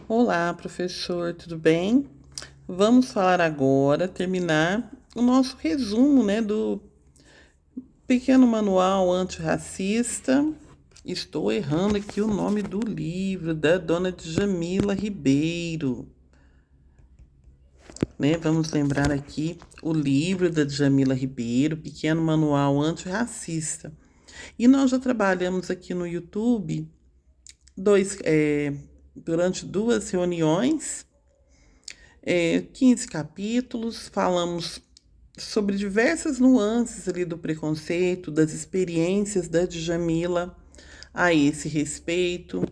Olá, professor, tudo bem? Vamos falar agora, terminar o nosso resumo, do pequeno manual antirracista. Estou errando aqui o nome do livro, da dona Djamila Ribeiro, Vamos lembrar aqui o livro da Djamila Ribeiro, Pequeno Manual Antirracista. E nós já trabalhamos aqui no YouTube durante duas reuniões, 15 capítulos, falamos sobre diversas nuances ali do preconceito, das experiências da Djamila a esse respeito.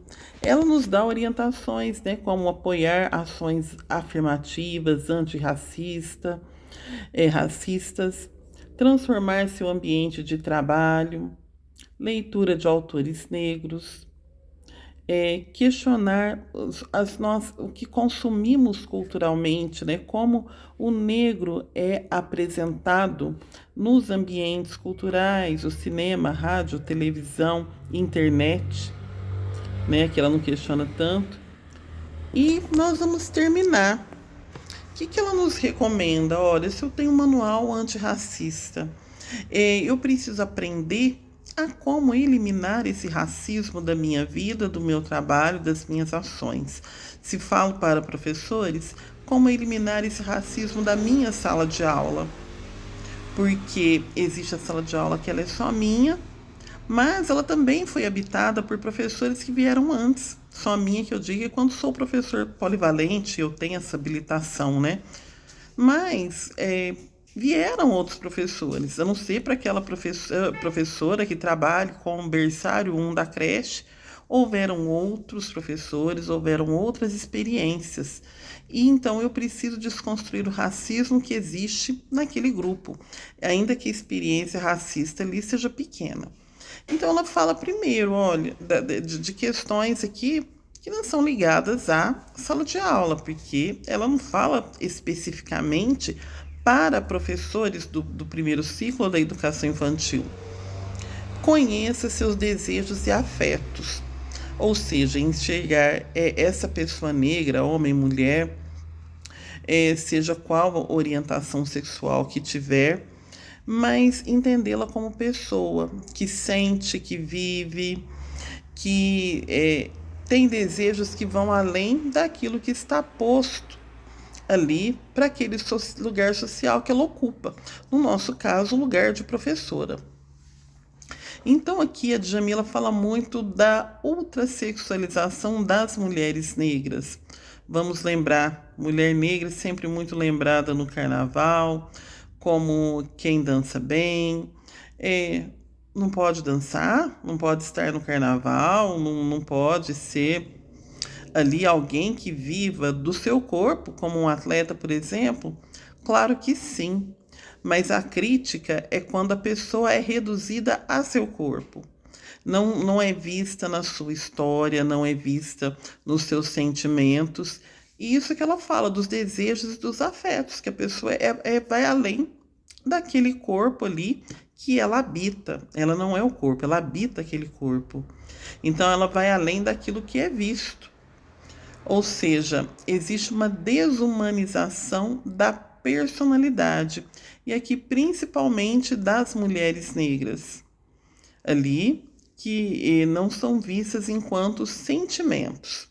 Ela nos dá orientações, como apoiar ações afirmativas, racistas, transformar seu ambiente de trabalho, leitura de autores negros, questionar o que consumimos culturalmente, como o negro é apresentado nos ambientes culturais, o cinema, rádio, televisão, internet, que ela não questiona tanto. E nós vamos terminar. O que ela nos recomenda? Olha, se eu tenho um manual antirracista, eu preciso aprender a como eliminar esse racismo da minha vida, do meu trabalho, das minhas ações. Se falo para professores, como eliminar esse racismo da minha sala de aula. Porque existe a sala de aula que ela é só minha, mas ela também foi habitada por professores que vieram antes. Só minha que eu digo é quando sou professor polivalente, eu tenho essa habilitação, Mas vieram outros professores, a não ser para aquela professora que trabalha com o berçário 1 da creche, houveram outros professores, houveram outras experiências. E então eu preciso desconstruir o racismo que existe naquele grupo, ainda que a experiência racista ali seja pequena. Então ela fala primeiro, olha, de questões aqui que não são ligadas à sala de aula, porque ela não fala especificamente para professores do primeiro ciclo da educação infantil. Conheça seus desejos e afetos, ou seja, enxergar essa pessoa negra, homem, mulher, seja qual orientação sexual que tiver, mas entendê-la como pessoa que sente, que vive, que tem desejos que vão além daquilo que está posto ali para aquele lugar social que ela ocupa. No nosso caso, o lugar de professora. Então aqui a Djamila fala muito da ultrassexualização das mulheres negras. Vamos lembrar, mulher negra sempre muito lembrada no carnaval, como quem dança bem, não pode dançar, não pode estar no carnaval, não pode ser ali alguém que viva do seu corpo, como um atleta, por exemplo? Claro que sim, mas a crítica é quando a pessoa é reduzida a seu corpo. Não é vista na sua história, não é vista nos seus sentimentos. E isso que ela fala dos desejos e dos afetos, que a pessoa vai além daquele corpo ali que ela habita. Ela não é o corpo, ela habita aquele corpo. Então ela vai além daquilo que é visto. Ou seja, existe uma desumanização da personalidade, e aqui principalmente das mulheres negras, ali que não são vistas enquanto sentimentos.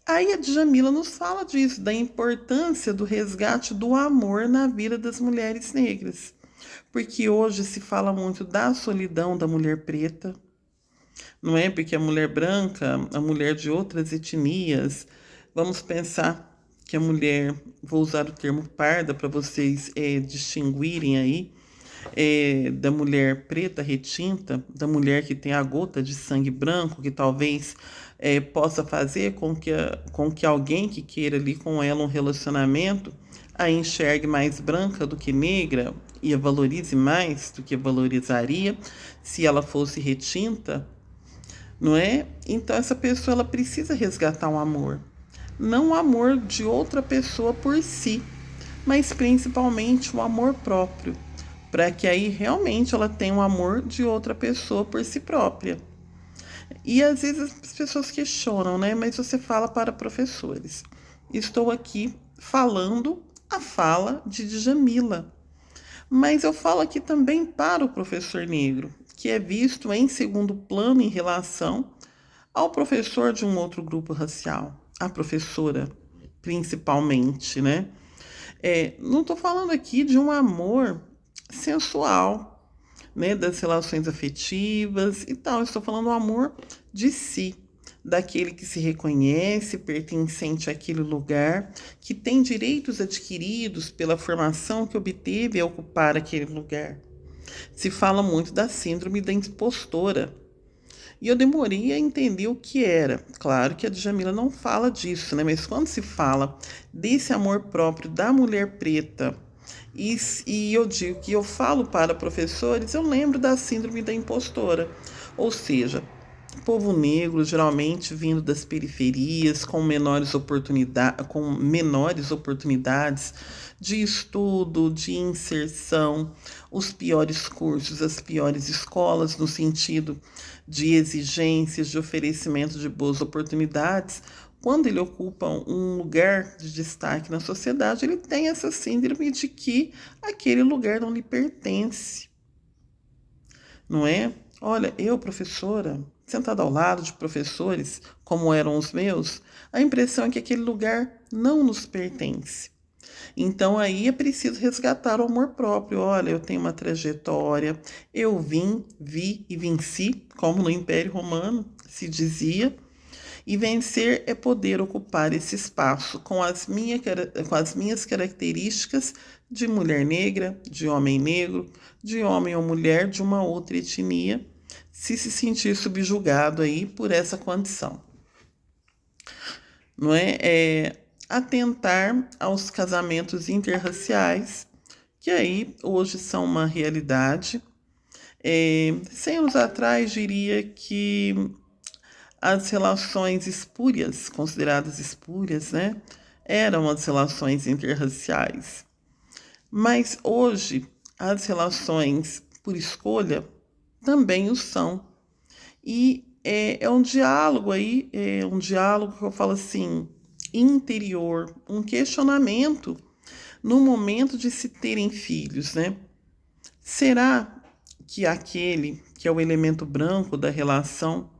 Aí a Djamila nos fala disso, da importância do resgate do amor na vida das mulheres negras, porque hoje se fala muito da solidão da mulher preta, não é? Porque a mulher branca, a mulher de outras etnias, vamos pensar que a mulher, vou usar o termo parda para vocês distinguirem aí, da mulher preta retinta, da mulher que tem a gota de sangue branco, que talvez possa fazer com que alguém que queira ali com ela um relacionamento a enxergue mais branca do que negra e a valorize mais do que valorizaria se ela fosse retinta, não é? Então essa pessoa ela precisa resgatar um amor, não o amor de outra pessoa por si, mas principalmente o amor próprio, para que aí realmente ela tenha um amor de outra pessoa por si própria. E às vezes as pessoas questionam, né? Mas você fala para professores. Estou aqui falando a fala de Djamila. Mas eu falo aqui também para o professor negro, que é visto em segundo plano em relação ao professor de um outro grupo racial, a professora, principalmente, né? Não estou falando aqui de um amor sensual, né? Das relações afetivas e tal. Estou falando do amor de si, daquele que se reconhece pertencente àquele lugar, que tem direitos adquiridos pela formação que obteve a ocupar aquele lugar. Se fala muito da síndrome da impostora. E eu demorei a entender o que era. Claro que a Djamila não fala disso, né? Mas quando se fala desse amor próprio da mulher preta, e eu digo que eu falo para professores, eu lembro da síndrome da impostora. Ou seja, povo negro, geralmente vindo das periferias, com menores oportunidades de estudo, de inserção, os piores cursos, as piores escolas, no sentido de exigências, de oferecimento de boas oportunidades. Quando ele ocupa um lugar de destaque na sociedade, ele tem essa síndrome de que aquele lugar não lhe pertence, não é? Olha, eu, professora, sentada ao lado de professores como eram os meus, a impressão é que aquele lugar não nos pertence. Então aí é preciso resgatar o amor próprio. Olha, eu tenho uma trajetória, eu vi e venci, como no Império Romano se dizia. E vencer é poder ocupar esse espaço com com as minhas características de mulher negra, de homem negro, de homem ou mulher de uma outra etnia, se sentir subjugado aí por essa condição. Não é? Atentar aos casamentos interraciais, que aí hoje são uma realidade. 100 anos atrás, diria que as relações espúrias, consideradas espúrias, né, eram as relações interraciais. Mas hoje, as relações por escolha também o são. E é um diálogo aí, é um diálogo que eu falo assim, interior, um questionamento no momento de se terem filhos, né? Será que aquele que é o elemento branco da relação,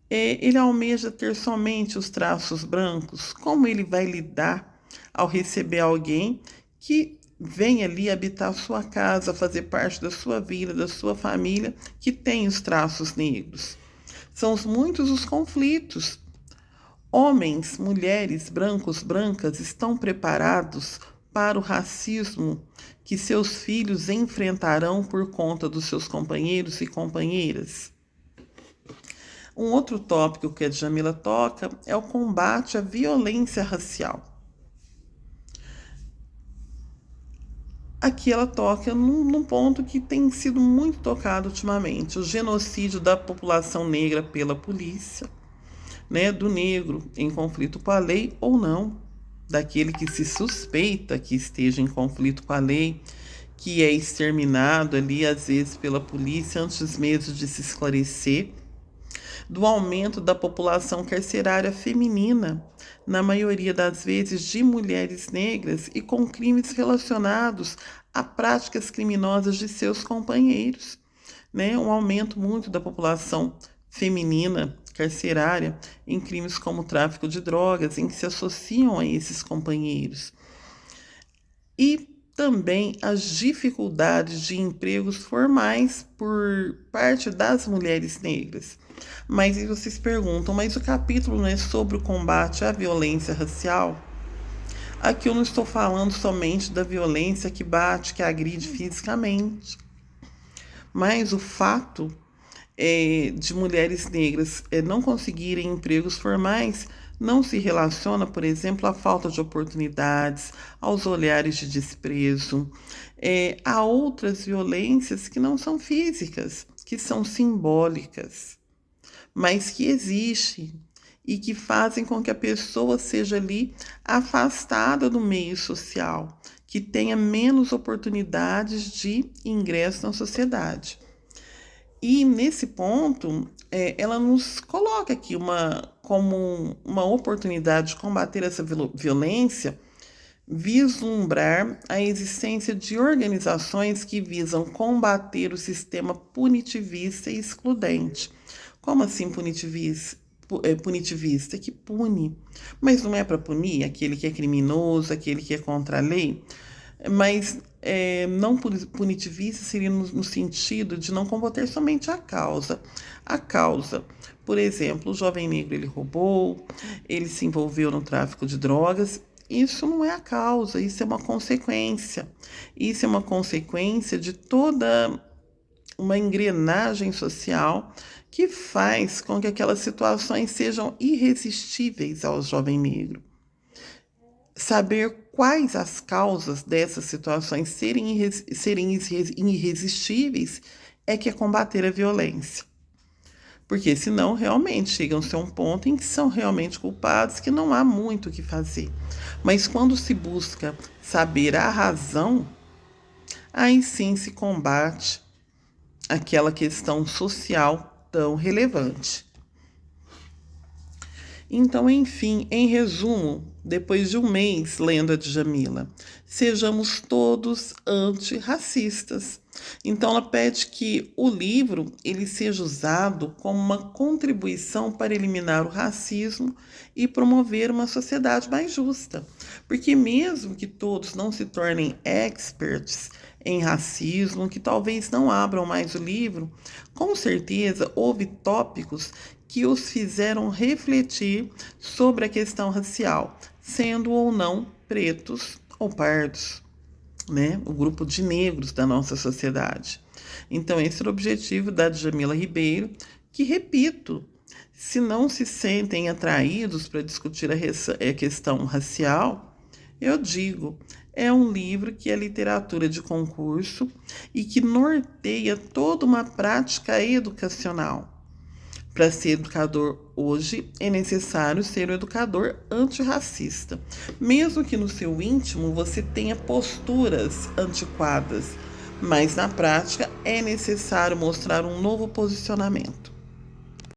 ele almeja ter somente os traços brancos? Como ele vai lidar ao receber alguém que vem ali habitar a sua casa, fazer parte da sua vida, da sua família, que tem os traços negros? São muitos os conflitos. Homens, mulheres, brancos, brancas estão preparados para o racismo que seus filhos enfrentarão por conta dos seus companheiros e companheiras? Um outro tópico que a Djamila toca é o combate à violência racial. Aqui ela toca num ponto que tem sido muito tocado ultimamente: o genocídio da população negra pela polícia, né, do negro em conflito com a lei ou não, daquele que se suspeita que esteja em conflito com a lei, que é exterminado ali às vezes pela polícia antes mesmo de se esclarecer, do aumento da população carcerária feminina, na maioria das vezes de mulheres negras e com crimes relacionados a práticas criminosas de seus companheiros, né? Um aumento muito da população feminina carcerária em crimes como tráfico de drogas, em que se associam a esses companheiros. E também as dificuldades de empregos formais por parte das mulheres negras. Mas vocês perguntam, mas o capítulo não é sobre o combate à violência racial? Aqui eu não estou falando somente da violência que bate, que agride fisicamente, mas o fato de mulheres negras não conseguirem empregos formais não se relaciona, por exemplo, à falta de oportunidades, aos olhares de desprezo, a outras violências que não são físicas, que são simbólicas, mas que existem e que fazem com que a pessoa seja ali afastada do meio social, que tenha menos oportunidades de ingresso na sociedade. E nesse ponto, ela nos coloca aqui como uma oportunidade de combater essa violência, vislumbrar a existência de organizações que visam combater o sistema punitivista e excludente. Como assim punitivista? Punitivista, que pune, mas não é para punir aquele que é criminoso, aquele que é contra a lei, mas não punitivista seria no sentido de não combater somente a causa. A causa, por exemplo, o jovem negro ele roubou, ele se envolveu no tráfico de drogas. Isso não é a causa, isso é uma consequência. Isso é uma consequência de toda uma engrenagem social que faz com que aquelas situações sejam irresistíveis ao jovem negro. Saber quais as causas dessas situações serem irresistíveis é que é combater a violência. Porque senão realmente chegam-se a um ponto em que são realmente culpados, que não há muito o que fazer. Mas quando se busca saber a razão, aí sim se combate aquela questão social tão relevante. Então, enfim, em resumo, depois de um mês lendo a Djamila, sejamos todos antirracistas. Então, ela pede que o livro ele seja usado como uma contribuição para eliminar o racismo e promover uma sociedade mais justa. Porque mesmo que todos não se tornem experts em racismo, que talvez não abram mais o livro, com certeza houve tópicos que os fizeram refletir sobre a questão racial, sendo ou não pretos ou pardos, né? O grupo de negros da nossa sociedade. Então, esse é o objetivo da Djamila Ribeiro, que, repito, se não se sentem atraídos para discutir a questão racial, eu digo, é um livro que é literatura de concurso e que norteia toda uma prática educacional. Para ser educador hoje, é necessário ser um educador antirracista, mesmo que no seu íntimo você tenha posturas antiquadas, mas na prática é necessário mostrar um novo posicionamento.